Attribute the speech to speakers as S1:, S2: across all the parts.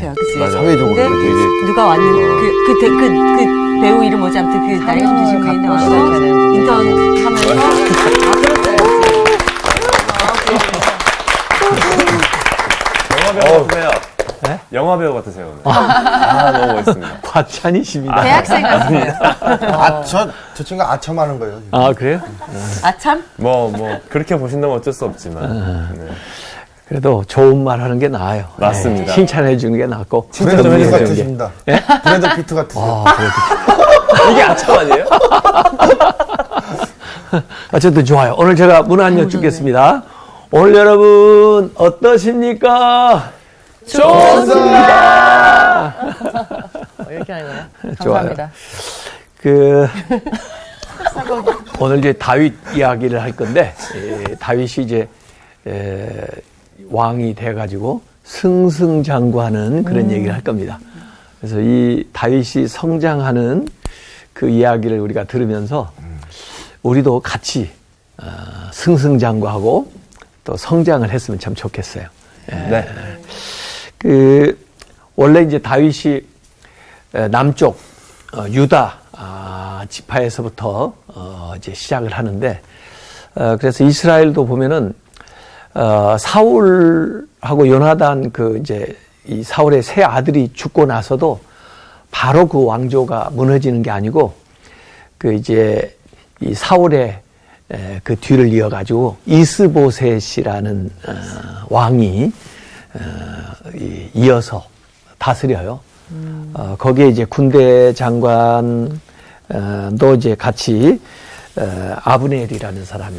S1: 같아요. 그치?
S2: 맞아.
S3: 사회적으로
S1: 근데
S3: 되게
S1: 누가 왔는데, 그 배우 이름 뭐지? 아무튼 그 나이가 좀 드신 분인데 와서 인턴 하면서, 그렇죠.
S2: 영화배우 같으세요? 네? 영화배우 같으세요, 오늘. 너무 멋있습니다.
S4: 과찬이십니다.
S1: 대학생 같으세요.
S3: 저 친구가 아첨하는 거예요. 지금.
S4: 아, 그래요?
S1: 참?
S2: 그렇게 보신다면 어쩔 수 없지만. 네.
S4: 그래도 좋은 말 하는 게 나아요.
S2: 맞습니다.
S4: 네, 칭찬해 주는 게 낫고.
S3: 브래드 피트
S4: 해주는 게.
S3: 같으십니다.
S4: 예?
S3: 브래드 피트 같으세요.
S2: 이게 아참 아니에요?
S4: 어쨌든 좋아요. 오늘 제가 문 안 여쭙겠습니다. 오늘 여러분 어떠십니까? 좋습니다.
S1: 이렇게 하는 거예요?
S4: 좋아요.
S1: 감사합니다.
S4: 오늘 이제 다윗 이야기를 할 건데, 다윗이 이제, 왕이 돼가지고 승승장구하는 그런 얘기를 할 겁니다. 그래서 이 다윗이 성장하는 그 이야기를 우리가 들으면서 우리도 같이 승승장구하고 또 성장을 했으면 참 좋겠어요.
S2: 네.
S4: 원래 이제 다윗이 남쪽 유다 지파에서부터 이제 시작을 하는데, 그래서 이스라엘도 보면은 사울하고 요나단 이제 이 사울의 세 아들이 죽고 나서도 바로 그 왕조가 무너지는 게 아니고, 이제 이 사울의 그 뒤를 이어가지고 이스보셋이라는 왕이 이어서 다스려요. 거기에 이제 군대 장관도 이제 같이 아브넬이라는 사람이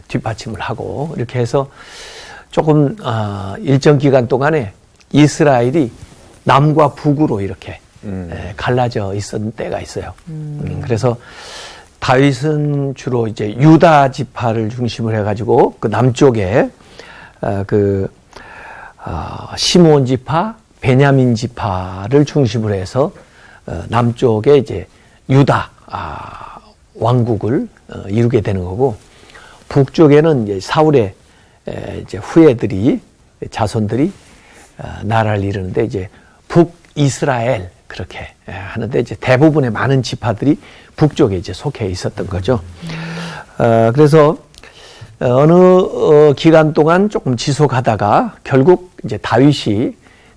S4: 뒷받침을 하고, 이렇게 해서 조금 일정 기간 동안에 이스라엘이 남과 북으로 이렇게 갈라져 있었던 때가 있어요. 그래서 다윗은 주로 이제 유다 지파를 중심으로 해가지고 그 남쪽에 시므온 지파, 베냐민 지파를 중심으로 해서 남쪽에 이제 유다 왕국을 이루게 되는 거고, 북쪽에는 이제 사울의 이제 후예들이, 자손들이 나라를 이루는데 이제 북이스라엘 그렇게 하는데, 이제 대부분의 많은 지파들이 북쪽에 이제 속해 있었던 거죠. 그래서 어느 기간 동안 조금 지속하다가 결국 이제 다윗이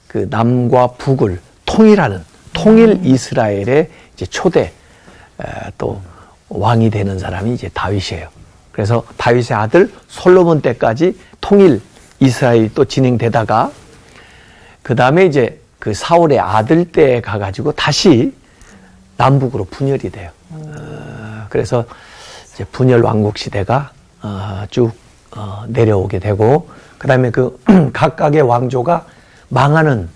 S4: 그 남과 북을 통일하는 통일 이스라엘의 이제 초대 또 왕이 되는 사람이 이제 다윗이에요. 그래서 다윗의 아들 솔로몬 때까지 통일 이스라엘이 또 진행되다가, 그 다음에 이제 그 사울의 아들 때에 가가지고 다시 남북으로 분열이 돼요. 그래서 이제 분열 왕국 시대가 쭉 내려오게 되고, 그 다음에 그 각각의 왕조가 망하는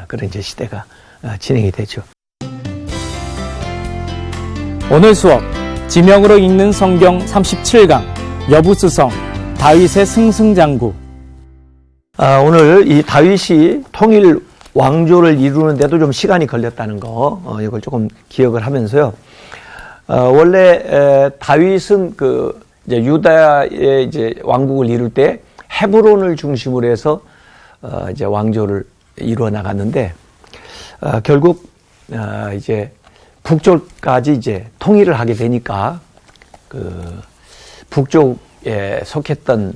S4: 그런 이제 시대가 진행이 되죠.
S5: 오늘 수업 지명으로 읽는 성경 37강 여부수성 다윗의 승승장구.
S4: 오늘 이 다윗이 통일 왕조를 이루는데도 좀 시간이 걸렸다는 거, 이걸 조금 기억을 하면서요. 원래 다윗은 이제 유다의 이제 왕국을 이룰 때 헤브론을 중심으로 해서 이제 왕조를 이루어 나갔는데, 결국 이제 북쪽까지 이제 통일을 하게 되니까 북쪽에 속했던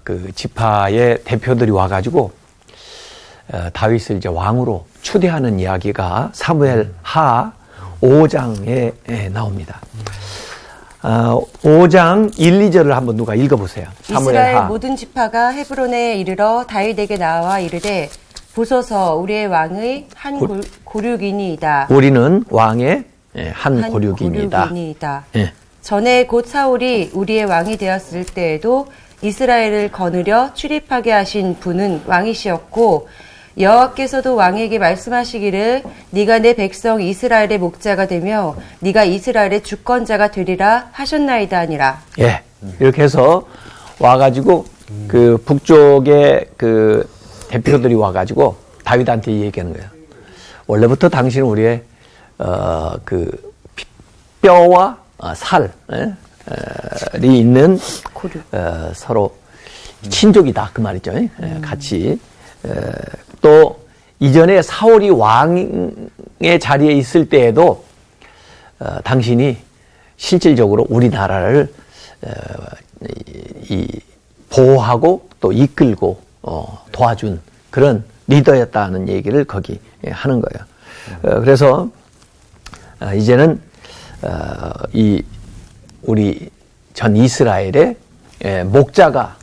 S4: 그 지파의 대표들이 와가지고 다윗을 이제 왕으로 추대하는 이야기가 사무엘 하 5장에 나옵니다. 5장 1, 2절을 한번 누가 읽어보세요.
S1: 이스라엘 모든 지파가 헤브론에 이르러 다윗에게 나와 이르되, 보소서 우리의 왕의 한 고륙이니이다.
S4: 우리는 왕의 한 고륙이니이다.
S1: 예. 전에 곧 사울이 우리의 왕이 되었을 때에도 이스라엘을 거느려 출입하게 하신 분은 왕이시었고, 여호와께서도 왕에게 말씀하시기를 네가 내 백성 이스라엘의 목자가 되며 네가 이스라엘의 주권자가 되리라 하셨나이다 하니라.
S4: 예, 이렇게 해서 와가지고 그 북쪽의 그 대표들이 와가지고 다윗한테 얘기하는 거예요. 원래부터 당신은 우리의 그 뼈와 살이 있는 서로 친족이다 그 말이죠. 같이 또 이전에 사울이 왕의 자리에 있을 때에도 당신이 실질적으로 우리나라를 보호하고 또 이끌고 도와준 그런 리더였다는 얘기를 거기 하는 거예요. 그래서 이제는 우리 전 이스라엘의 목자가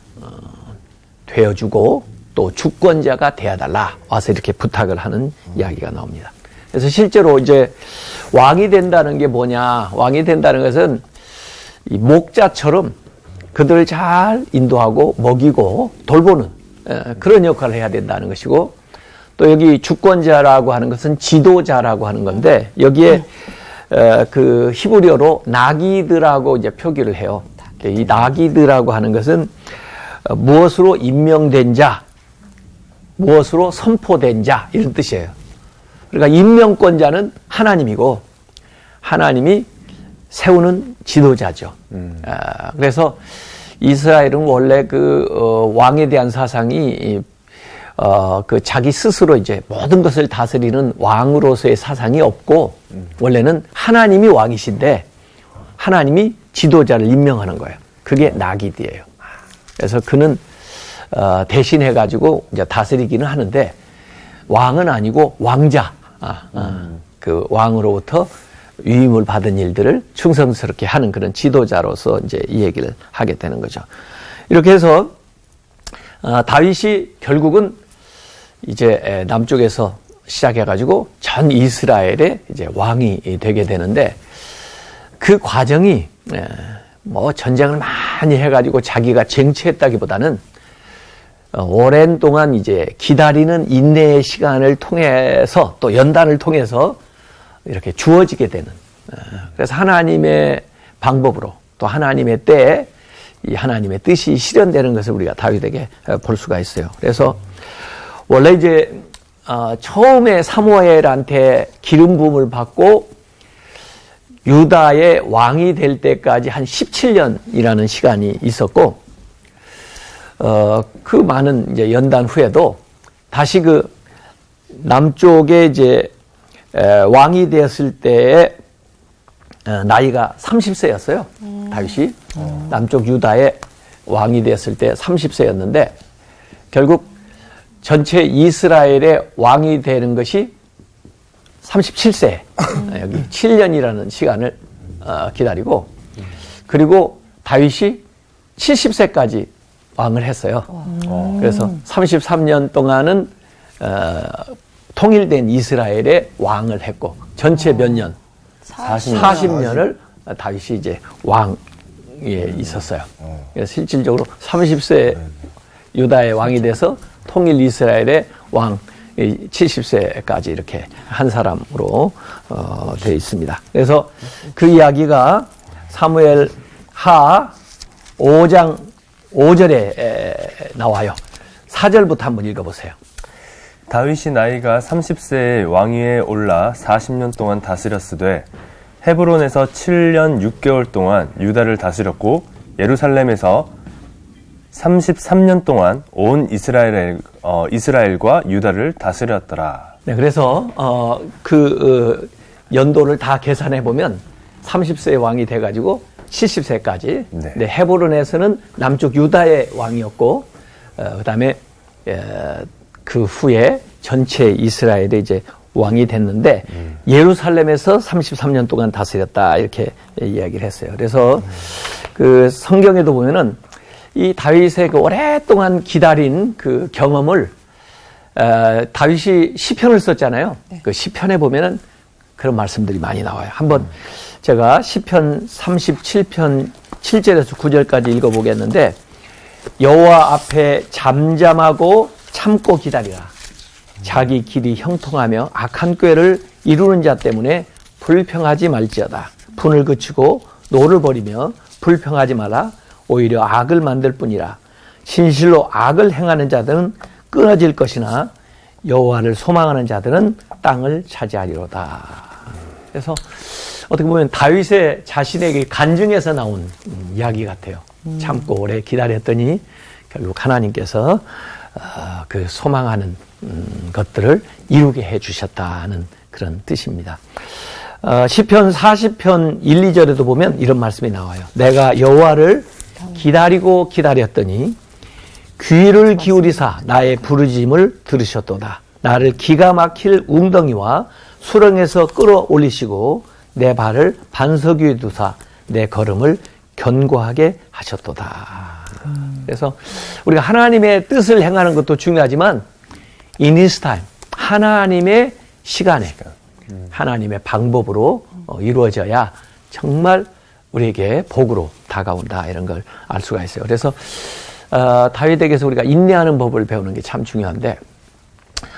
S4: 되어주고 또 주권자가 되어달라 와서 이렇게 부탁을 하는 이야기가 나옵니다. 그래서 실제로 이제 왕이 된다는 게 뭐냐? 왕이 된다는 것은 이 목자처럼 그들을 잘 인도하고 먹이고 돌보는 그런 역할을 해야 된다는 것이고, 또 여기 주권자라고 하는 것은 지도자라고 하는 건데, 여기에 그 히브리어로 나기드라고 이제 표기를 해요. 이 나기드라고 하는 것은 무엇으로 임명된 자, 무엇으로 선포된 자 이런 뜻이에요. 그러니까 임명권자는 하나님이고 하나님이 세우는 지도자죠. 그래서 이스라엘은 원래 그 왕에 대한 사상이 그 자기 스스로 이제 모든 것을 다스리는 왕으로서의 사상이 없고, 원래는 하나님이 왕이신데 하나님이 지도자를 임명하는 거예요. 그게 나기드예요. 그래서 그는 대신해 가지고 이제 다스리기는 하는데 왕은 아니고 왕자, 그 왕으로부터 위임을 받은 일들을 충성스럽게 하는 그런 지도자로서 이제 이 얘기를 하게 되는 거죠. 이렇게 해서 다윗이 결국은 이제 남쪽에서 시작해가지고 전 이스라엘의 이제 왕이 되게 되는데, 그 과정이 뭐 전쟁을 많이 해가지고 자기가 쟁취했다기보다는 오랜 동안 이제 기다리는 인내의 시간을 통해서 또 연단을 통해서 이렇게 주어지게 되는, 그래서 하나님의 방법으로 또 하나님의 때에 이 하나님의 뜻이 실현되는 것을 우리가 다윗에게 볼 수가 있어요. 그래서 원래 이제 처음에 사무엘한테 기름 부음을 받고 유다의 왕이 될 때까지 한 17년이라는 시간이 있었고, 그 많은 이제 연단 후에도 다시 그 남쪽에 이제 왕이 되었을 때에 나이가 30세였어요. 다윗이 남쪽 유다의 왕이 되었을 때 30세였는데 결국 전체 이스라엘의 왕이 되는 것이 37세, 여기 7년이라는 시간을 기다리고, 그리고 다윗이 70세까지 왕을 했어요. 그래서 33년 동안은 통일된 이스라엘의 왕을 했고, 전체 몇 년? 40년을 다윗이 이제 왕에 있었어요. 그래서 실질적으로 30세 유다의 왕이 돼서 통일 이스라엘의 왕 70세까지 이렇게 한 사람으로 되어 있습니다. 그래서 그 이야기가 사무엘 하 5장 5절에 나와요. 4절부터 한번 읽어보세요.
S2: 다윗이 나이가 30세에 왕위에 올라 40년 동안 다스렸으되 헤브론에서 7년 6개월 동안 유다를 다스렸고 예루살렘에서 33년 동안 온 이스라엘과 유다를 다스렸더라.
S4: 네, 그래서 연도를 다 계산해 보면 30세의 왕이 돼가지고 70세까지.
S2: 네.
S4: 네, 헤브론에서는 남쪽 유다의 왕이었고, 그다음에 그 후에 전체 이스라엘의 이제 왕이 됐는데 예루살렘에서 33년 동안 다스렸다 이렇게 이야기를 했어요. 그래서 그 성경에도 보면은 이 다윗의 그 오랫동안 기다린 그 경험을 다윗이 시편을 썼잖아요. 네. 그 시편에 보면은 그런 말씀들이 많이 나와요. 한번 제가 시편 37편 7절에서 9절까지 읽어보겠는데, 여호와 앞에 잠잠하고 참고 기다리라. 자기 길이 형통하며 악한 꾀를 이루는 자 때문에 불평하지 말지어다. 분을 그치고 노를 버리며 불평하지 마라. 오히려 악을 만들 뿐이라. 진실로 악을 행하는 자들은 끊어질 것이나 여호와를 소망하는 자들은 땅을 차지하리로다. 그래서 어떻게 보면 다윗의 자신에게 간증에서 나온 이야기 같아요. 참고 오래 기다렸더니 결국 하나님께서 그 소망하는 것들을 이루게 해 주셨다는 그런 뜻입니다. 시편 40편 1, 2절에도 보면 이런 말씀이 나와요. 내가 여호와를 기다리고 기다렸더니 귀를 기울이사 나의 부르짖음을 들으셨도다. 나를 기가 막힐 웅덩이와 수렁에서 끌어올리시고 내 발을 반석 위에 두사 내 걸음을 견고하게 하셨도다. 그래서 우리가 하나님의 뜻을 행하는 것도 중요하지만 in his time, 하나님의 시간에 하나님의 방법으로 이루어져야 정말 우리에게 복으로 다가온다 이런 걸 알 수가 있어요. 그래서 다윗에게서 우리가 인내하는 법을 배우는 게 참 중요한데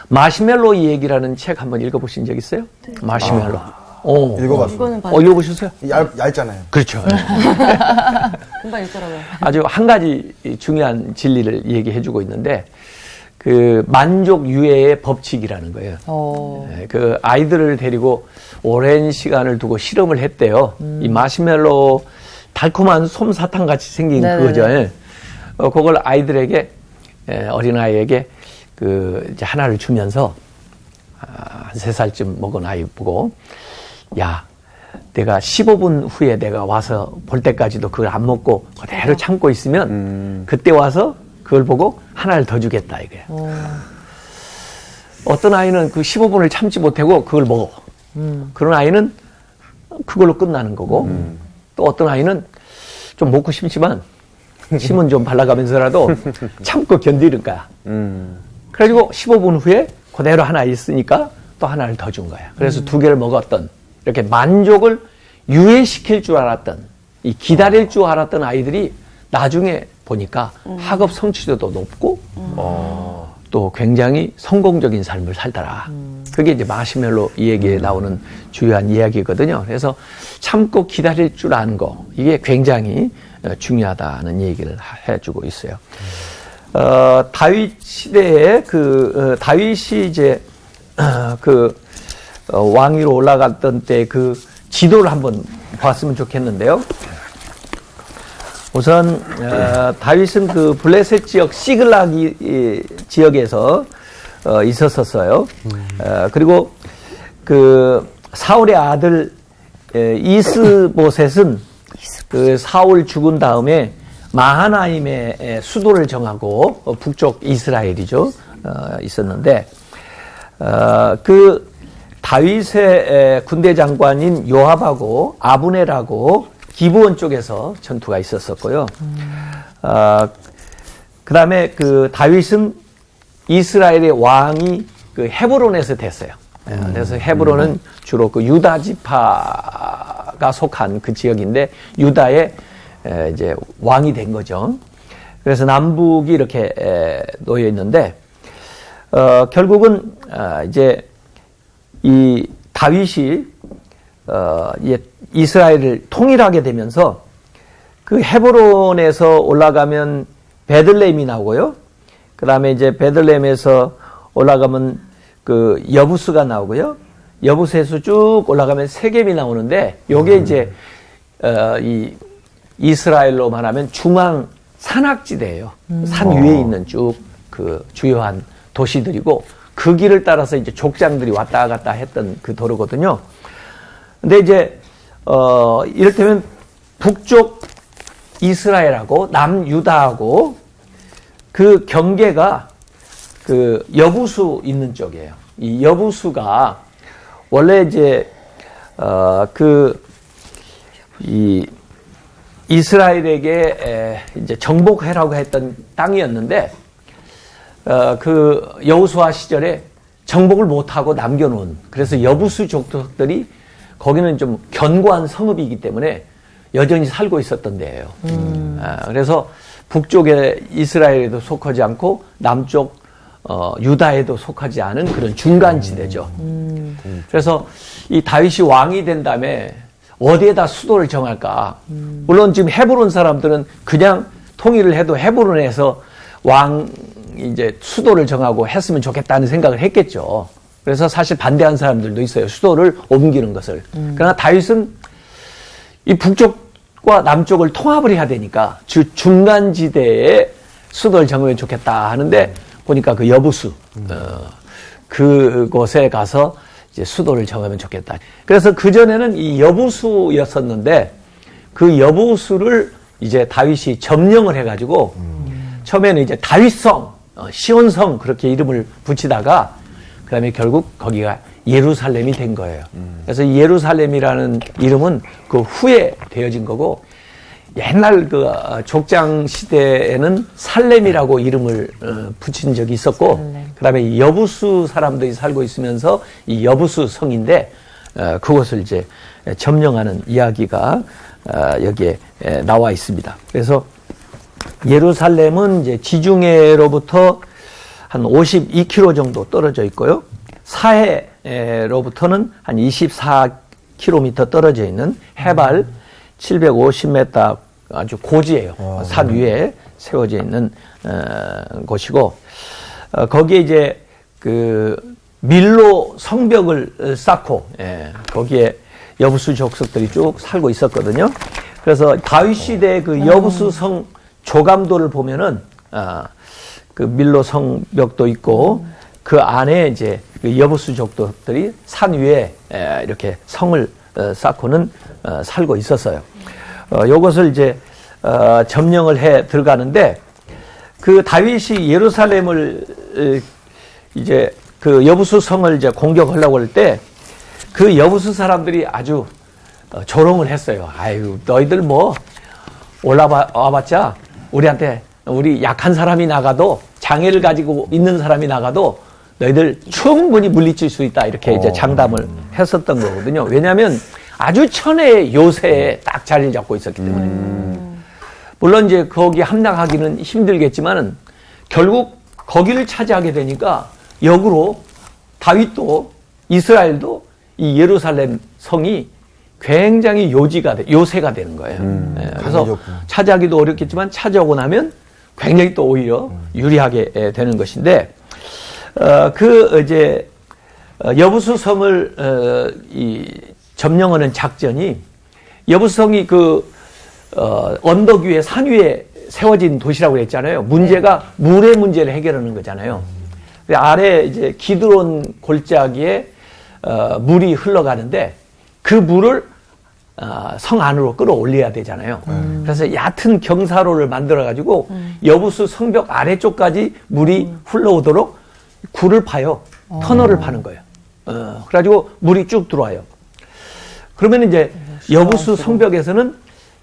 S4: 마시멜로 얘기라는 책 한번 읽어보신 적 있어요? 마시멜로.
S3: 읽어봤어요.
S4: 읽어보셨어요?
S3: 얇잖아요.
S4: 그렇죠.
S1: 금방 읽더라고요.
S4: 아주 한 가지 중요한 진리를 얘기해주고 있는데 그 만족 유예의 법칙이라는 거예요. 그 아이들을 데리고 오랜 시간을 두고 실험을 했대요. 이 마시멜로 달콤한 솜사탕 같이 생긴 그거죠. 그걸 아이들에게 어린아이에게 그 이제 하나를 주면서 한 3살쯤 먹은 아이 보고 야 내가 15분 후에 내가 와서 볼 때까지도 그걸 안 먹고 그대로 참고 있으면 그때 와서 그걸 보고 하나를 더 주겠다 이거야. 어떤 아이는 그 15분을 참지 못하고 그걸 먹어. 그런 아이는 그걸로 끝나는 거고 또 어떤 아이는 좀 먹고 싶지만 침은 좀 발라가면서라도 참고 견디는 거야. 그래가지고 15분 후에 그대로 하나 있으니까 또 하나를 더 준 거야. 그래서 2개를 먹었던 이렇게 만족을 유예시킬 줄 알았던 이 기다릴 줄 알았던 아이들이 나중에 보니까 학업 성취도도 높고 또 굉장히 성공적인 삶을 살더라. 그게 이제 마시멜로 이 얘기에 나오는 주요한 이야기거든요. 그래서 참고 기다릴 줄 아는 거 이게 굉장히 중요하다는 얘기를 해주고 있어요. 다윗 시대에 다윗이 이제 왕위로 올라갔던 때 그 지도를 한번 봤으면 좋겠는데요. 우선 다윗은 그 블레셋 지역 시글락 지역에서 있었었어요. 그리고 그 사울의 아들 이스보셋은 그 사울 죽은 다음에 마하나임의 수도를 정하고 북쪽 이스라엘이죠. 있었는데 그 다윗의 군대 장관인 요압하고 아브넬하고 기브온 쪽에서 전투가 있었었고요. 그 다음에 그 다윗은 이스라엘의 왕이 그 헤브론에서 됐어요. 그래서 헤브론은 주로 그 유다 지파가 속한 그 지역인데 유다의 이제 왕이 된 거죠. 그래서 남북이 이렇게 놓여 있는데 결국은 이제 이 다윗이 이스라엘을 통일하게 되면서 그 헤브론에서 올라가면 베들레헴이 나오고요. 그 다음에 이제 베들레헴에서 올라가면 그 여부스가 나오고요. 여부스에서 쭉 올라가면 세겜이 나오는데 요게 이제 이 이스라엘로 말하면 중앙 산악지대예요. 산 위에 있는 쭉 그 주요한 도시들이고 그 길을 따라서 이제 족장들이 왔다 갔다 했던 그 도로거든요. 근데 이제 이를테면 북쪽 이스라엘하고 남유다하고 그 경계가 그 여부수 있는 쪽이에요. 이 여부수가 원래 이제 이 이스라엘에게 이제 정복해라고 했던 땅이었는데 그 여호수아 시절에 정복을 못하고 남겨놓은 그래서 여부수 족속들이 거기는 좀 견고한 성읍이기 때문에 여전히 살고 있었던 데예요. 그래서 북쪽에 이스라엘에도 속하지 않고 남쪽 유다에도 속하지 않은 그런 중간지대죠. 그래서 이 다윗이 왕이 된 다음에 어디에다 수도를 정할까? 물론 지금 헤브론 사람들은 그냥 통일을 해도 헤브론에서 이제 수도를 정하고 했으면 좋겠다는 생각을 했겠죠. 그래서 사실 반대한 사람들도 있어요. 수도를 옮기는 것을. 그러나 다윗은 이 북쪽과 남쪽을 통합을 해야 되니까 중간지대에 수도를 정하면 좋겠다 하는데 보니까 그 여부수 그곳에 가서 이제 수도를 정하면 좋겠다. 그래서 그 전에는 이 여부수였었는데 그 여부수를 이제 다윗이 점령을 해가지고 처음에는 이제 다윗성, 시온성 그렇게 이름을 붙이다가 그다음에 결국 거기가 예루살렘이 된 거예요. 그래서 이 예루살렘이라는 이름은 그 후에 되어진 거고 옛날 그 족장 시대에는 살렘이라고 이름을 붙인 적이 있었고 그다음에 이 여부수 사람들이 살고 있으면서 이 여부수 성인데 그것을 이제 점령하는 이야기가 여기에 나와 있습니다. 그래서 예루살렘은 이제 지중해로부터 한 52km 정도 떨어져 있고요. 사해로부터는 한 24km 떨어져 있는 해발 750m 아주 고지예요. 산 위에 세워져 있는 곳이고 거기에 이제 그 밀로 성벽을 쌓고 거기에 여부수 족속들이 쭉 살고 있었거든요. 그래서 다윗 시대 그 여부수 성 조감도를 보면은 그 밀로 성벽도 있고 그 안에 이제 그 여부수 족속들이 산 위에 이렇게 성을 쌓고는 살고 있었어요. 요것을 이제 점령을 해 들어가는데 그 다윗이 예루살렘을 이제 그 여부수 성을 이제 공격하려고 할 때 그 여부수 사람들이 아주 조롱을 했어요. 아유, 너희들 뭐 올라와봤자 우리 약한 사람이 나가도 장애를 가지고 있는 사람이 나가도 너희들 충분히 물리칠 수 있다. 이렇게 이제 장담을 했었던 거거든요. 왜냐하면 아주 천혜의 요새에 딱 자리를 잡고 있었기 때문에. 물론 이제 거기 함락하기는 힘들겠지만은 결국 거기를 차지하게 되니까 역으로 다윗도 이스라엘도 이 예루살렘 성이 굉장히 요새가 되는 거예요. 그래서
S3: 강해졌구나.
S4: 차지하기도 어렵겠지만 차지하고 나면 굉장히 또 오히려 유리하게 되는 것인데, 이제, 여부수 성을, 점령하는 작전이 여부수 성이 언덕 위에 산 위에 세워진 도시라고 그랬잖아요. 문제가 물의 문제를 해결하는 거잖아요. 아래 이제 기드론 골짜기에 물이 흘러가는데 그 물을 성 안으로 끌어올려야 되잖아요. 그래서 얕은 경사로를 만들어가지고 여부수 성벽 아래쪽까지 물이 흘러오도록 굴을 파요. 터널을 파는 거예요. 그래가지고 물이 쭉 들어와요. 그러면 이제 여부수 성벽에서는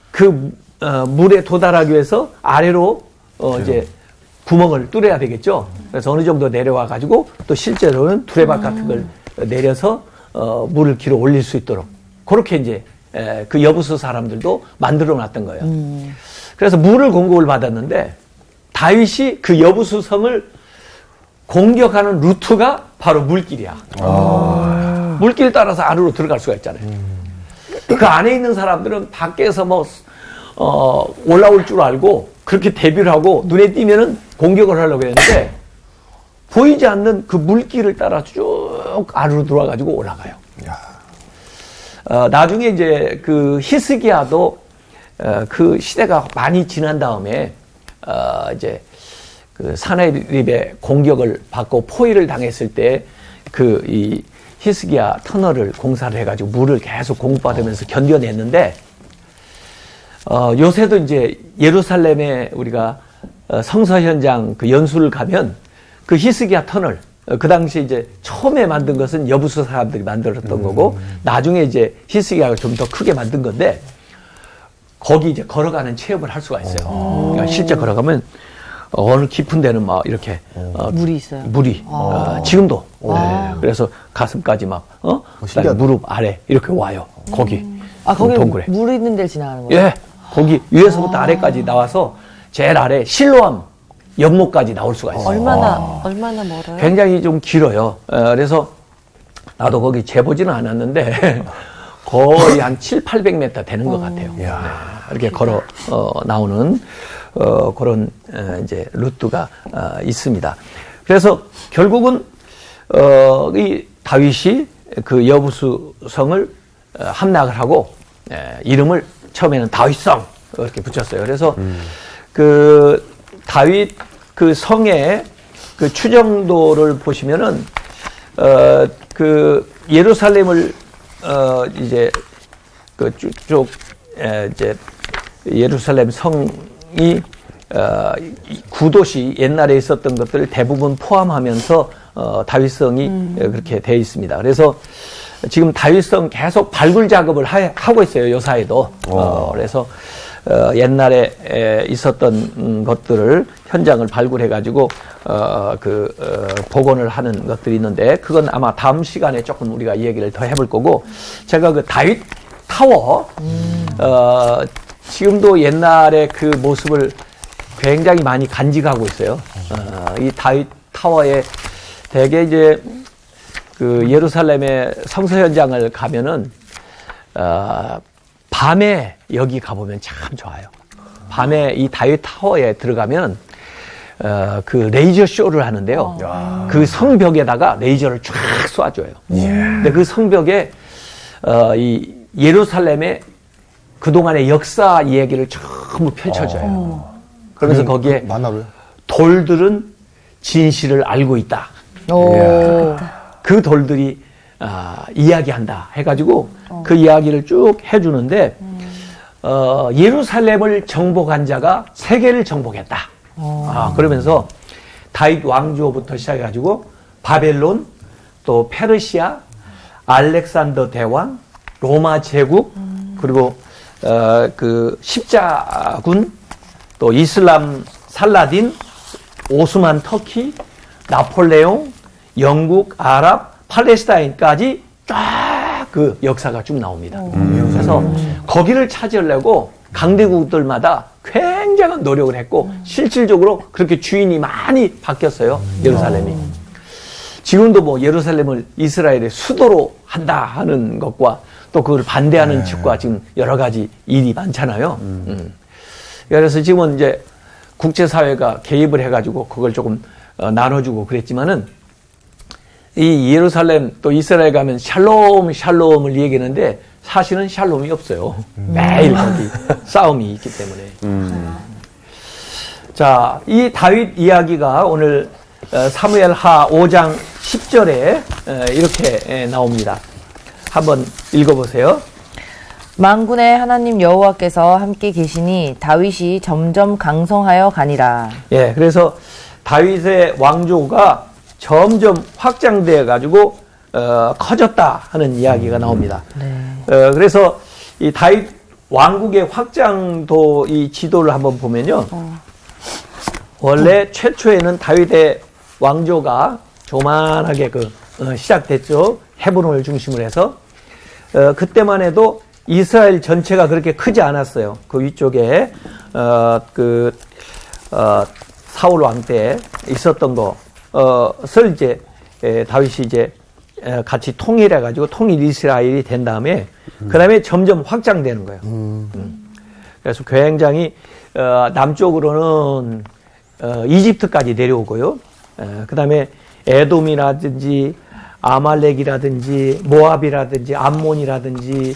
S4: 그 물에 도달하기 위해서 아래로 이제 구멍을 뚫어야 되겠죠. 그래서 어느 정도 내려와 가지고 또 실제로는 두레박 같은 걸 내려서 물을 길어 올릴 수 있도록 그렇게 이제 그 여부수 사람들도 만들어 놨던 거예요. 그래서 물을 공급을 받았는데 다윗이 그 여부수 성을 공격하는 루트가 바로 물길이야. 물길 따라서 안으로 들어갈 수가 있잖아요. 그 안에 있는 사람들은 밖에서 올라올 줄 알고 그렇게 대비를 하고 눈에 띄면은 공격을 하려고 했는데 보이지 않는 그 물길을 따라 쭉 안으로 들어와가지고 올라가요. 나중에 이제 그 히스기야도 그 시대가 많이 지난 다음에 이제 그 사내립의 공격을 받고 포위를 당했을 때 이 히스기야 터널을 공사를 해가지고 물을 계속 공급받으면서 견뎌냈는데 요새도 이제 예루살렘에 우리가 성서 현장 그 연수를 가면 그 히스기야 터널 그 당시 이제 처음에 만든 것은 여부수 사람들이 만들었던 거고 나중에 이제 히스기야가 좀 더 크게 만든 건데 거기 이제 걸어가는 체험을 할 수가 있어요. 그러니까 실제 걸어가면 어느 깊은 데는 막 이렇게
S1: 물이 있어요.
S4: 물이 지금도 그래서 가슴까지 막 그다음에 무릎 아래 이렇게 와요. 거기
S6: 거기
S4: 동굴에
S6: 물 있는 데를 지나가는 거예요?
S4: 예, 거기 위에서부터 아래까지 나와서 제일 아래 실로암 연못까지 나올 수가 있어요.
S1: 얼마나 멀어요?
S4: 굉장히 좀 길어요. 그래서 나도 거기 재보지는 않았는데 거의 한 700-800m 되는 것 같아요. 네, 이렇게 걸어 나오는 그런 이제 루트가 있습니다. 그래서 결국은 이 다윗이 그 여부수 성을 함락을 하고 이름을 처음에는 다윗성 이렇게 붙였어요. 그래서 그 다윗 그 성에 그 추정도를 보시면은 그 예루살렘을 이제 그 쭉 이제 예루살렘 성이 구도시 옛날에 있었던 것들을 대부분 포함하면서 다윗성이 그렇게 되어 있습니다. 그래서 지금 다윗성 계속 발굴 작업을 하고 있어요. 요사이도. 그래서 옛날에 있었던 것들을 현장을 발굴해 가지고 복원을 하는 것들이 있는데 그건 아마 다음 시간에 조금 우리가 얘기를 더 해볼 거고 제가 그 다윗 타워 지금도 옛날의 그 모습을 굉장히 많이 간직하고 있어요. 이 다윗 타워에 대개 이제 그 예루살렘의 성서 현장을 가면은 밤에 여기 가보면 참 좋아요. 밤에 이 다윗 타워에 들어가면 그 레이저 쇼를 하는데요. 그 성벽에다가 레이저를 쫙 쏴줘요. 근데 그 성벽에 이 예루살렘의 그동안의 역사 이야기를 전부 펼쳐줘요. 그러면서 거기에
S3: 만화로요?
S4: 돌들은 진실을 알고 있다. 그 돌들이 이야기한다 해가지고 그 이야기를 쭉 해주는데 예루살렘을 정복한 자가 세계를 정복했다. 그러면서 다윗 왕조부터 시작해가지고 바벨론, 또 페르시아, 알렉산더 대왕, 로마 제국, 그리고 그 십자군, 또 이슬람 살라딘, 오스만 터키, 나폴레옹, 영국, 아랍, 팔레스타인까지 쫙 그 역사가 쭉 나옵니다. 그래서 거기를 차지하려고 강대국들마다 굉장한 노력을 했고 실질적으로 그렇게 주인이 많이 바뀌었어요. 예루살렘이. 지금도 뭐 예루살렘을 이스라엘의 수도로 한다 하는 것과 또 그걸 반대하는 측과 지금 여러 가지 일이 많잖아요. 그래서 지금은 이제 국제사회가 개입을 해가지고 그걸 조금 나눠주고 그랬지만은 이 예루살렘 또 이스라엘 가면 샬롬을 얘기하는데 사실은 샬롬이 없어요. 매일 거기 싸움이 있기 때문에. 자, 이 다윗 이야기가 오늘 사무엘하 5장 10절에 이렇게 나옵니다. 한번 읽어보세요.
S6: 만군의 하나님 여호와께서 함께 계시니 다윗이 점점 강성하여 가니라.
S4: 예, 그래서 다윗의 왕조가 점점 확장되어 가지고 커졌다 하는 이야기가 나옵니다. 그래서 이 다윗 왕국의 확장도 이 지도를 한번 보면요. 원래 최초에는 다윗의 왕조가 조만하게 시작됐죠. 헤브론을 중심으로 해서 그때만 해도 이스라엘 전체가 그렇게 크지 않았어요. 그 위쪽에 사울 왕 때 있었던 것을 이제 다윗이 이제 같이 통일해가지고 통일 이스라엘이 된 다음에 그 다음에 점점 확장되는 거예요. 그래서 굉장히 남쪽으로는 이집트까지 내려오고요. 그 다음에 에돔이라든지 아말렉이라든지 모압이라든지 암몬이라든지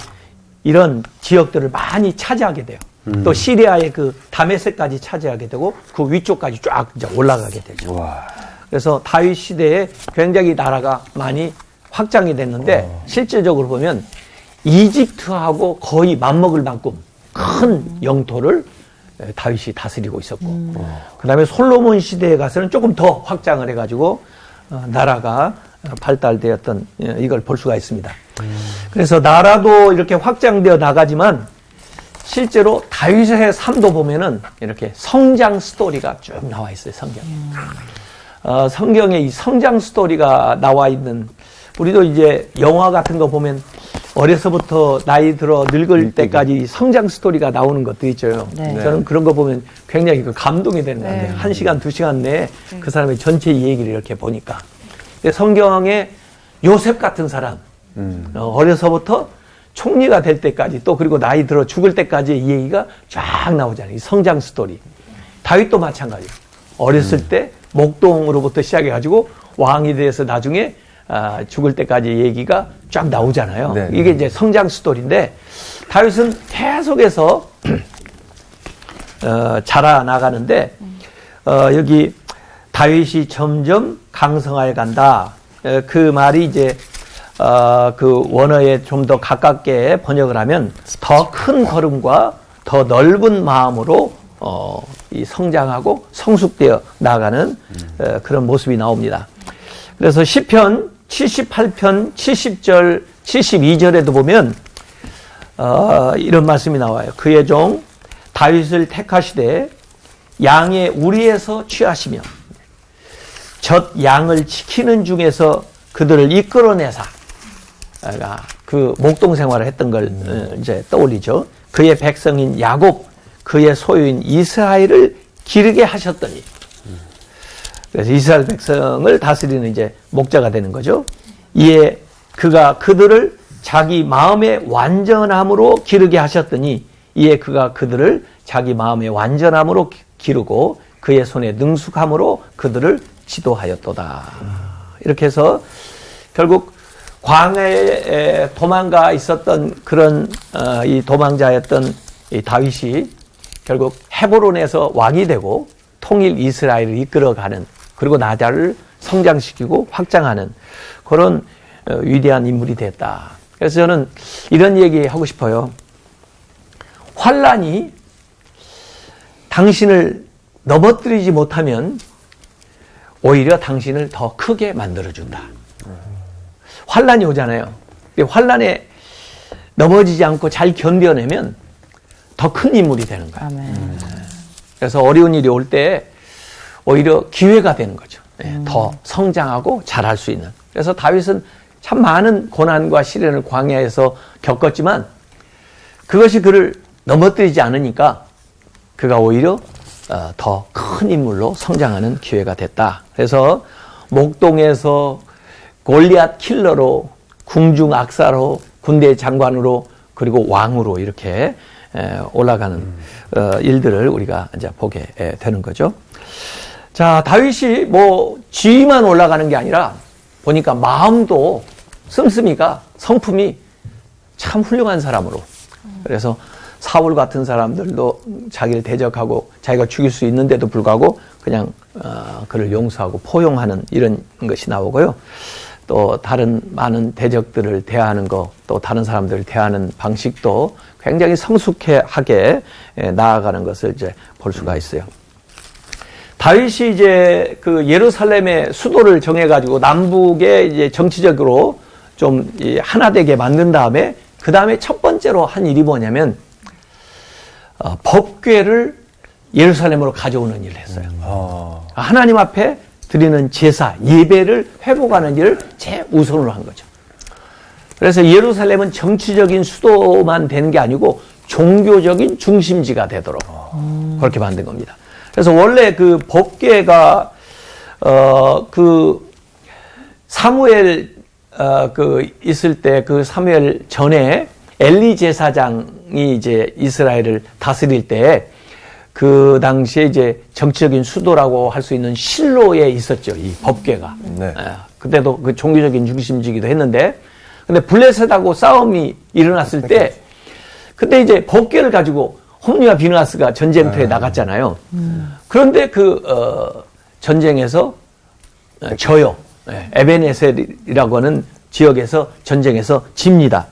S4: 이런 지역들을 많이 차지하게 돼요. 또 시리아의 그 다메섹까지 차지하게 되고 그 위쪽까지 쫙 이제 올라가게 되죠.
S2: 와.
S4: 그래서 다윗 시대에 굉장히 나라가 많이 확장이 됐는데 실질적으로 보면 이집트하고 거의 맞먹을 만큼 큰 영토를 다윗이 다스리고 있었고 그 다음에 솔로몬 시대에 가서는 조금 더 확장을 해가지고 나라가 발달되었던 이걸 볼 수가 있습니다. 그래서 나라도 이렇게 확장되어 나가지만 실제로 다윗의 삶도 보면은 이렇게 성장 스토리가 쭉 나와 있어요. 성경에 이 성장 스토리가 나와 있는 우리도 이제 영화 같은 거 보면 어려서부터 나이 들어 늙을 때까지 성장 스토리가 나오는 것도 있죠.
S6: 네.
S4: 저는 그런 거 보면 굉장히 감동이 되는 것 같아요. 1시간, 2시간 내에 그 사람의 전체 얘기를 이렇게 보니까. 성경에 요셉 같은 사람, 어려서부터 총리가 될 때까지 또 그리고 나이 들어 죽을 때까지의 이 얘기가 쫙 나오잖아요. 이 성장 스토리. 다윗도 마찬가지예요. 어렸을 때 목동으로부터 시작해가지고 왕이 돼서 나중에 죽을 때까지 얘기가 쫙 나오잖아요.
S2: 네.
S4: 이게 이제 성장 스토리인데 다윗은 계속해서 자라나가는데 여기 다윗이 점점 강성하여 간다. 그 말이 이제 그 원어에 좀 더 가깝게 번역을 하면 더 큰 걸음과 더 넓은 마음으로 이 성장하고 성숙되어 나아가는 그런 모습이 나옵니다. 그래서 시편 78편 70절 72절에도 보면 이런 말씀이 나와요. 그의 종 다윗을 택하시되 양의 우리에서 취하시며 젖 양을 지키는 중에서 그들을 이끌어내사. 그 목동 생활을 했던 걸 이제 떠올리죠. 그의 백성인 야곱, 그의 소유인 이스라엘을 기르게 하셨더니. 그래서 이스라엘 백성을 다스리는 이제 목자가 되는 거죠. 이에 그가 그들을 자기 마음의 완전함으로 기르게 하셨더니 이에 그가 그들을 자기 마음의 완전함으로 기르고 그의 손에 능숙함으로 그들을 지도하였도다. 이렇게 해서 결국 광야에 도망가 있었던 그런 이 도망자였던 이 다윗이 결국 헤브론에서 왕이 되고 통일 이스라엘을 이끌어가는 그리고 나자를 성장시키고 확장하는 그런 위대한 인물이 됐다. 그래서 저는 이런 얘기 하고 싶어요. 환란이 당신을 넘어뜨리지 못하면 오히려 당신을 더 크게 만들어준다. 환란이 오잖아요. 환란에 넘어지지 않고 잘 견뎌내면 더 큰 인물이 되는 거예요.
S6: 아멘.
S4: 그래서 어려운 일이 올 때 오히려 기회가 되는 거죠. 더 성장하고 잘할 수 있는. 그래서 다윗은 참 많은 고난과 시련을 광야에서 겪었지만 그것이 그를 넘어뜨리지 않으니까 그가 오히려 더 큰 인물로 성장하는 기회가 됐다. 그래서 목동에서 골리앗 킬러로 궁중 악사로 군대 장관으로 그리고 왕으로 이렇게 올라가는 일들을 우리가 이제 보게 되는 거죠. 자, 다윗이 뭐 지위만 올라가는 게 아니라 보니까 마음도 씀씀이가 성품이 참 훌륭한 사람으로. 그래서 사울 같은 사람들도 자기를 대적하고 자기가 죽일 수 있는데도 불구하고 그냥 그를 용서하고 포용하는 이런 것이 나오고요. 또 다른 많은 대적들을 대하는 것, 또 다른 사람들을 대하는 방식도 굉장히 성숙하게 나아가는 것을 이제 볼 수가 있어요. 다윗이 이제 그 예루살렘의 수도를 정해가지고 남북에 이제 정치적으로 좀 하나 되게 만든 다음에 그 다음에 첫 번째로 한 일이 뭐냐면 법궤를 예루살렘으로 가져오는 일을 했어요. 하나님 앞에 드리는 제사, 예배를 회복하는 일을 최우선으로 한 거죠. 그래서 예루살렘은 정치적인 수도만 되는 게 아니고 종교적인 중심지가 되도록 그렇게 만든 겁니다. 그래서 원래 그 법궤가 그 사무엘 그 있을 때 그 사무엘 전에 엘리 제사장이 이제 이스라엘을 다스릴 때 그 당시에 이제 정치적인 수도라고 할 수 있는 실로에 있었죠. 이 법궤가.
S2: 네.
S4: 그때도 그 종교적인 중심지기도 했는데, 근데 블레셋하고 싸움이 일어났을 때, 그때 이제 법궤를 가지고 홈리와 비느하스가 전쟁터에 나갔잖아요. 그런데 그 전쟁에서 져요. 에베네셀이라고 하는 지역에서 전쟁에서 집니다.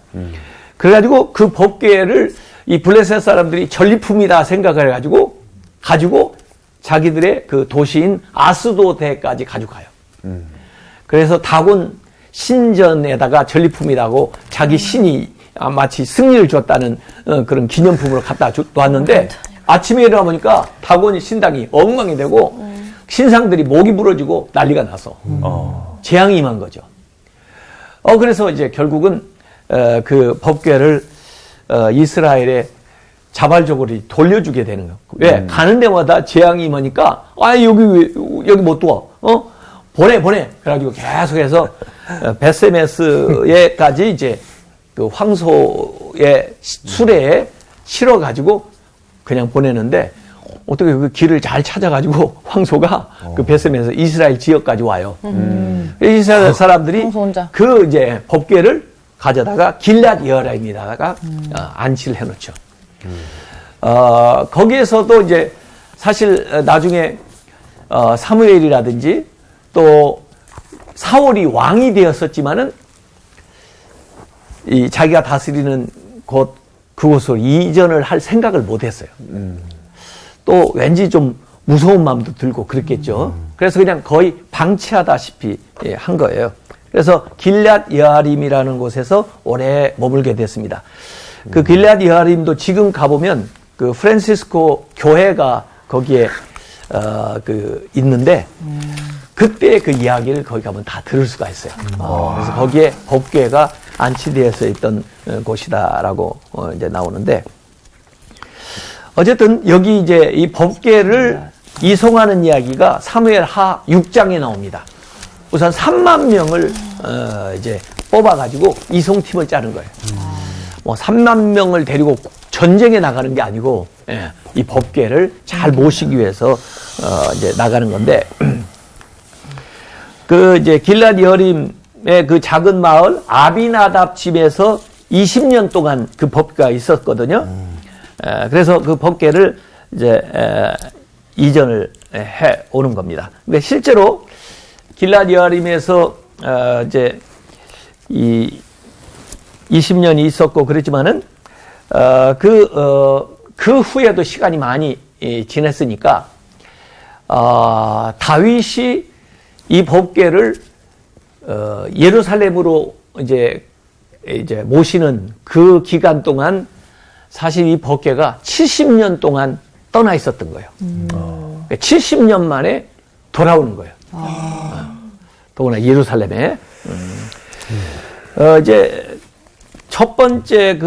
S4: 그래가지고 그 법궤를 이 블레셋 사람들이 전리품이다 생각을 해가지고 가지고 자기들의 그 도시인 아스도드까지 가져가요. 그래서 다곤 신전에다가 전리품이라고 자기 신이 마치 승리를 줬다는 그런 기념품으로 갖다 놨는데 아침에 일어나 보니까 다곤 신당이 엉망이 되고 신상들이 목이 부러지고 난리가 나서 재앙이 임한 거죠. 그래서 이제 결국은 그 법궤를 이스라엘에 자발적으로 돌려주게 되는 거예요. 왜? 가는 데마다 재앙이 임하니까 여기 못 두어. 보내. 그래가지고 계속해서 베세메스에까지 이제 그 황소의 수레에 실어가지고 그냥 보내는데 어떻게 그 길을 잘 찾아가지고 황소가 그 베세메스 이스라엘 지역까지 와요. 이스라엘 사람들이 그 이제 법궤를 가져다가 길랏 여라임에다가 안치를 해놓죠. 거기에서도 이제 사실 나중에 사무엘이라든지 또 사울이 왕이 되었었지만은 이 자기가 다스리는 그곳으로 이전을 할 생각을 못했어요. 또 왠지 좀 무서운 마음도 들고 그랬겠죠. 그래서 그냥 거의 방치하다시피 한 거예요. 그래서 길앗 여아림이라는 곳에서 오래 머물게 됐습니다. 그 길앗 여아림도 지금 가보면 그 프란시스코 교회가 거기에 있는데 그때 그 이야기를 거기 가면 다 들을 수가 있어요. 그래서 거기에 법궤가 안치되어서 있던 곳이다라고 이제 나오는데 어쨌든 여기 이제 이 법궤를 이송하는 이야기가 사무엘하 6장에 나옵니다. 우선 3만 명을 이제 뽑아가지고 이송팀을 짜는 거예요. 뭐 3만 명을 데리고 전쟁에 나가는 게 아니고 이 법궤를 잘 모시기 위해서 이제 나가는 건데 그 이제 길앗 여림의 그 작은 마을 아비나답 집에서 20년 동안 그 법궤가 있었거든요. 그래서 그 법궤를 이제 이전을 해 오는 겁니다. 근데 실제로 길앗 여아림에서 이제 이 20년이 있었고 그랬지만은 그 후에도 시간이 많이 지났으니까 다윗이 이 법궤를 예루살렘으로 이제 모시는 그 기간 동안 사실 이 법궤가 70년 동안 떠나 있었던 거예요. 70년 만에 돌아오는 거예요. 더구나 예루살렘에. 이제 첫 번째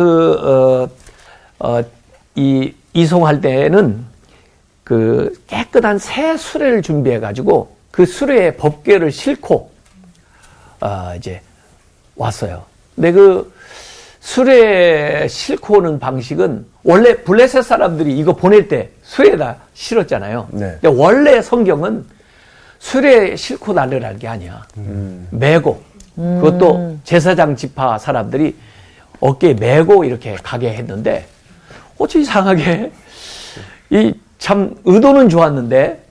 S4: 이송할 때는 그 깨끗한 새 수레를 준비해 가지고 그 수레에 법궤를 싣고 이제 왔어요. 근데 그 수레에 싣고 오는 방식은 원래 블레셋 사람들이 이거 보낼 때 수레에다 실었잖아요.
S2: 네.
S4: 근데 원래 성경은 수레에 싣고 날려라는 게 아니야. 메고 그것도 제사장 지파 사람들이 어깨에 메고 이렇게 가게 했는데 어찌 이상하게 이 참 의도는 좋았는데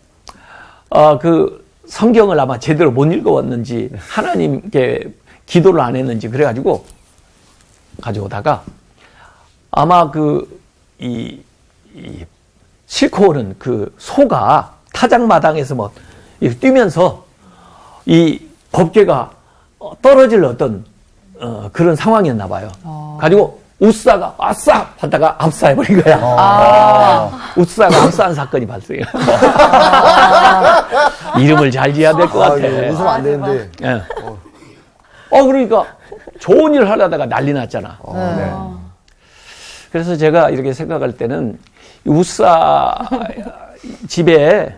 S4: 그 성경을 아마 제대로 못 읽어왔는지 하나님께 기도를 안 했는지 그래가지고 가져오다가 아마 싣고 오는 그 소가 타작마당에서 뭐 뛰면서 이 법궤가 떨어질 어떤 그런 상황이었나 봐요. 가지고 우사가 아싸 하다가 압사해버린 거야. 우사가 압사한 사건이 발생해요. 이름을 잘 지어야 될 것 같아.
S3: 웃으면 안 되는데.
S4: 예. 그러니까 좋은 일을 하려다가 난리 났잖아.
S2: 네.
S4: 그래서 제가 이렇게 생각할 때는 우사 집에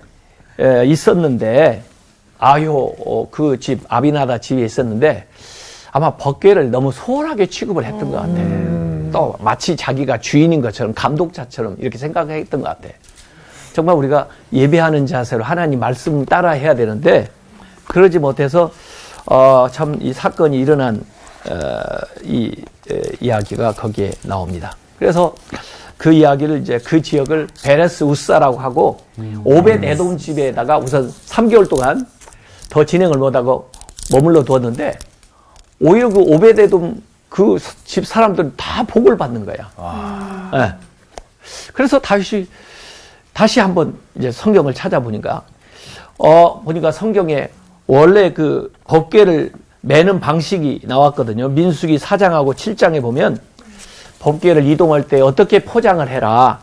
S4: 있었는데 그 집 아비나다 집에 있었는데 아마 법궤를 너무 소홀하게 취급을 했던 것 같아. 또 마치 자기가 주인인 것처럼 감독자처럼 이렇게 생각했던 것 같아. 정말 우리가 예배하는 자세로 하나님 말씀 따라 해야 되는데 그러지 못해서 참 이 사건이 일어난 이야기가 거기에 나옵니다. 그래서 그 이야기를 이제 그 지역을 베레스 우사라고 하고 오벳 에돔 집에다가 우선 3개월 동안 더 진행을 못하고 머물러 두었는데 오히려 그 오벳 에돔 그 집 사람들은 다 복을 받는 거야. 네. 그래서 다윗이 다시 한번 이제 성경을 찾아보니까 보니까 성경에 원래 그 법궤를 매는 방식이 나왔거든요. 민수기 4장하고 7장에 보면 법궤를 이동할 때 어떻게 포장을 해라.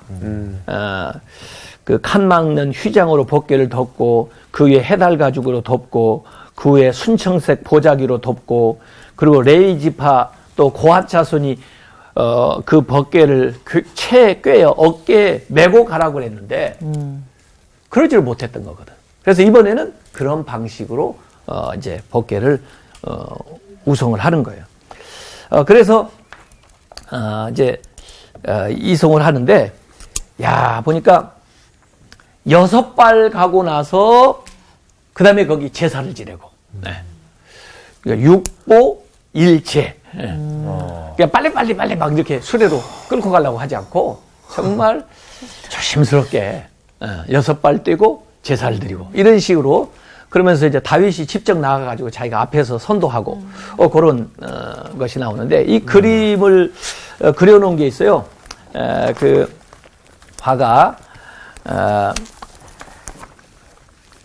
S4: 그 칸 막는 휘장으로 법궤를 덮고 그 위에 해달 가죽으로 덮고 그 위에 순청색 보자기로 덮고 그리고 레위 지파 또 고핫 자손이 그 법궤를 채에 꿰어 어깨에 메고 가라고 그랬는데 그러지를 못했던 거거든. 그래서 이번에는 그런 방식으로 이제 법궤를 우송을 하는 거예요. 그래서 이제 이송을 하는데 보니까 6발 가고 나서 그 다음에 거기 제사를 지내고 그러니까 육보 일제 그냥 빨리 막 이렇게 수레로 끌고 가려고 하지 않고 정말 조심스럽게 6발 떼고 제사를 드리고 이런 식으로 그러면서 이제 다윗이 직접 나가가지고 자기가 앞에서 선도하고 그런 것이 나오는데 이 그림을 그려놓은 게 있어요. 그 화가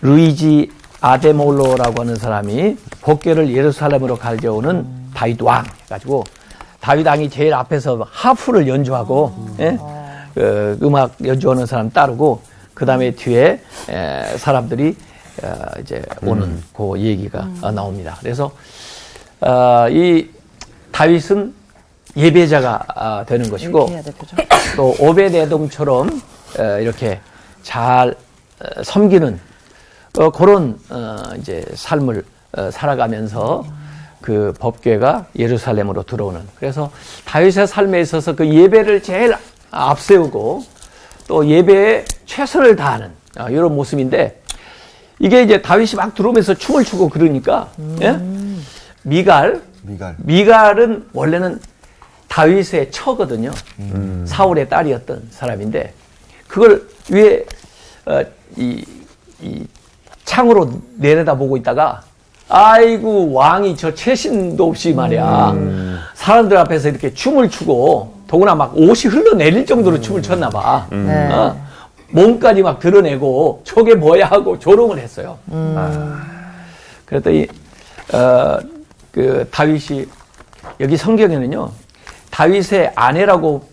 S4: 루이지 아데몰로라고 하는 사람이 법궤를 예루살렘으로 가져오는 다윗 왕 해가지고 다윗 왕이 제일 앞에서 하프를 연주하고 그 음악 연주하는 사람 따르고 그 다음에 뒤에 사람들이 이제 오는 그 얘기가 나옵니다. 그래서 이 다윗은 예배자가 되는 것이고 또 오벳에돔처럼 이렇게 잘 섬기는 그런 이제 삶을 살아가면서 그 법궤가 예루살렘으로 들어오는. 그래서 다윗의 삶에 있어서 그 예배를 제일 앞세우고 또 예배에 최선을 다하는 이런 모습인데 이게 이제 다윗이 막 들어오면서 춤을 추고 그러니까 예? 미갈은 원래는 다윗의 처거든요. 사울의 딸이었던 사람인데 그걸 위에 이 창으로 내려다보고 있다가 아이고 왕이 저 채신도 없이 말이야 사람들 앞에서 이렇게 춤을 추고 더구나 막 옷이 흘러내릴 정도로 춤을 췄나 봐. 몸까지 막 드러내고 저게 뭐야 하고 조롱을 했어요. 그랬더니 그 다윗이 여기 성경에는요 다윗의 아내라고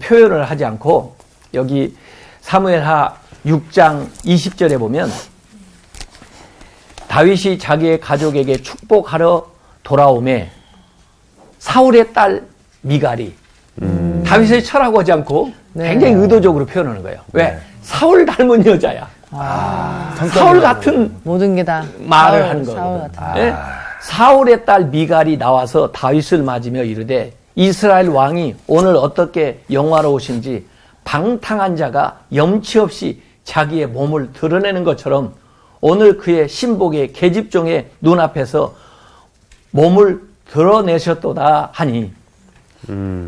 S4: 표현을 하지 않고 여기 사무엘하 6장 20절에 보면 다윗이 자기의 가족에게 축복하러 돌아오매 사울의 딸 미갈이 다윗의 처라고 하지 않고 굉장히 의도적으로 표현하는 거예요. 왜? 사울 닮은 여자야. 사울 같은
S6: 모든 게 다
S4: 말을 하는 거거든. 사울의 딸 미갈이 나와서 다윗을 맞으며 이르되 이스라엘 왕이 오늘 어떻게 영화로우신지 방탕한 자가 염치 없이 자기의 몸을 드러내는 것처럼 오늘 그의 신복의 계집종의 눈앞에서 몸을 드러내셨도다 하니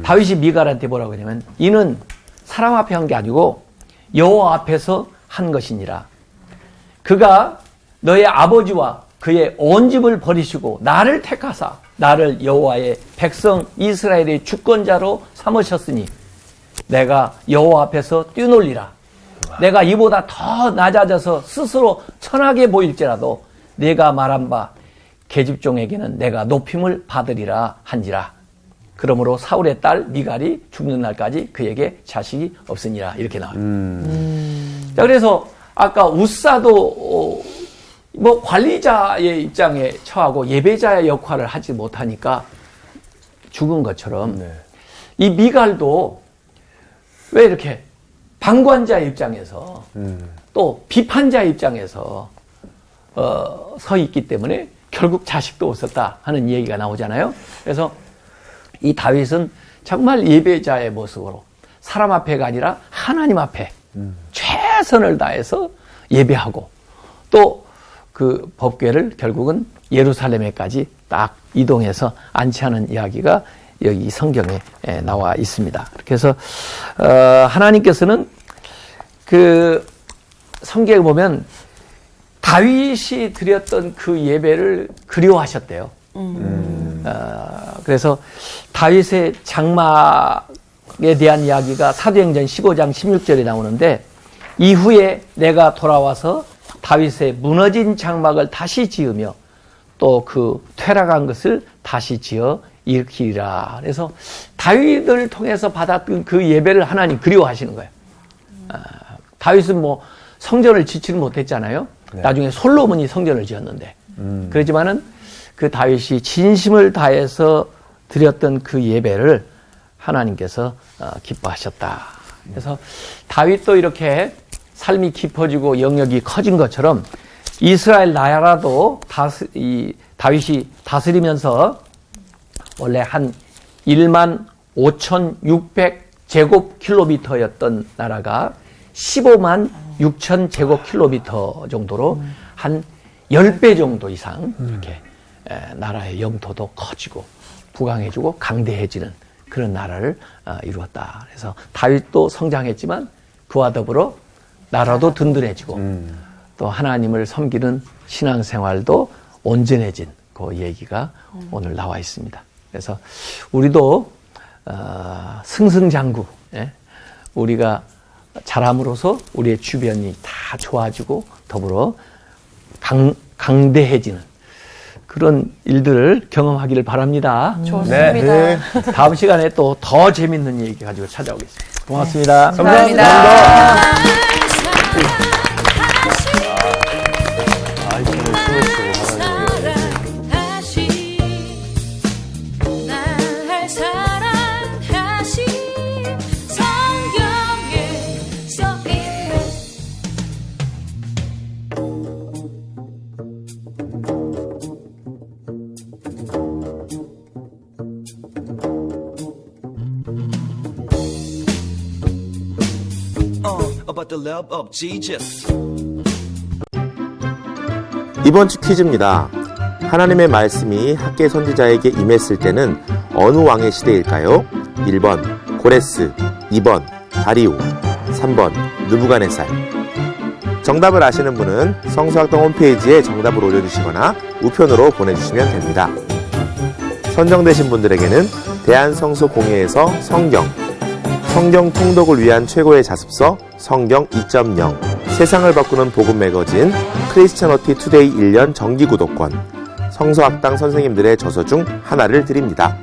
S4: 다윗이 미갈한테 뭐라고 하냐면 이는 사람 앞에 한 게 아니고 여호와 앞에서 한 것이니라. 그가 너의 아버지와 그의 온 집을 버리시고 나를 택하사 나를 여호와의 백성 이스라엘의 주권자로 삼으셨으니 내가 여호와 앞에서 뛰놀리라. 내가 이보다 더 낮아져서 스스로 천하게 보일지라도 내가 말한 바 계집종에게는 내가 높임을 받으리라 한지라. 그러므로 사울의 딸 미갈이 죽는 날까지 그에게 자식이 없으니라. 이렇게 나와요. 자, 그래서 아까 우사도 뭐 관리자의 입장에 처하고 예배자의 역할을 하지 못하니까 죽은 것처럼 이 미갈도 왜 이렇게 방관자의 입장에서 또 비판자의 입장에서 서 있기 때문에 결국 자식도 없었다 하는 얘기가 나오잖아요. 그래서 이 다윗은 정말 예배자의 모습으로 사람 앞에가 아니라 하나님 앞에 최선을 다해서 예배하고 또 그 법궤를 결국은 예루살렘에까지 딱 이동해서 안치하는 이야기가 여기 성경에 나와 있습니다. 그래서 하나님께서는 그 성경에 보면 다윗이 드렸던 그 예배를 그리워하셨대요. 그래서 다윗의 장막에 대한 이야기가 사도행전 15장 16절에 나오는데 이후에 내가 돌아와서 다윗의 무너진 장막을 다시 지으며 또 그 퇴락한 것을 다시 지어 일으키리라. 그래서 다윗을 통해서 받았던 그 예배를 하나님 그리워하시는 거예요. 다윗은 뭐 성전을 짓지는 못했잖아요. 나중에 솔로몬이 성전을 지었는데 그렇지만은 그 다윗이 진심을 다해서 드렸던 그 예배를 하나님께서 기뻐하셨다. 그래서 다윗도 이렇게 삶이 깊어지고 영역이 커진 것처럼 이스라엘 나라도 다윗이 다스리면서 원래 한 1만 5,600 제곱킬로미터였던 나라가 15만 6천 제곱킬로미터 정도로 한 10배 정도 이상 이렇게 나라의 영토도 커지고 부강해지고 강대해지는 그런 나라를 이루었다. 그래서 다윗도 성장했지만 그와 더불어 나라도 든든해지고 또 하나님을 섬기는 신앙생활도 온전해진 그 얘기가 오늘 나와 있습니다. 그래서 우리도 승승장구, 예? 우리가 잘함으로써 우리의 주변이 다 좋아지고 더불어 강대해지는 그런 일들을 경험하기를 바랍니다.
S1: 좋습니다.
S3: 네.
S4: 다음 시간에 또 더 재밌는 얘기 가지고 찾아오겠습니다. 고맙습니다.
S7: 날 사랑하신 성경에 써있네.
S8: About the love of Jesus.
S9: 이번 주 퀴즈입니다. 하나님의 말씀이 학계 선지자에게 임했을 때는 어느 왕의 시대일까요? 1번 고레스, 2번 다리오, 3번 느부갓네살. 정답을 아시는 분은 성서학당 홈페이지에 정답을 올려주시거나 우편으로 보내주시면 됩니다. 선정되신 분들에게는 대한성서공회에서 성경 통독을 위한 최고의 자습서 성경 2.0, 세상을 바꾸는 복음 매거진 크리스천어티 투데이 1년 정기 구독권, 성서학당 선생님들의 저서 중 하나를 드립니다.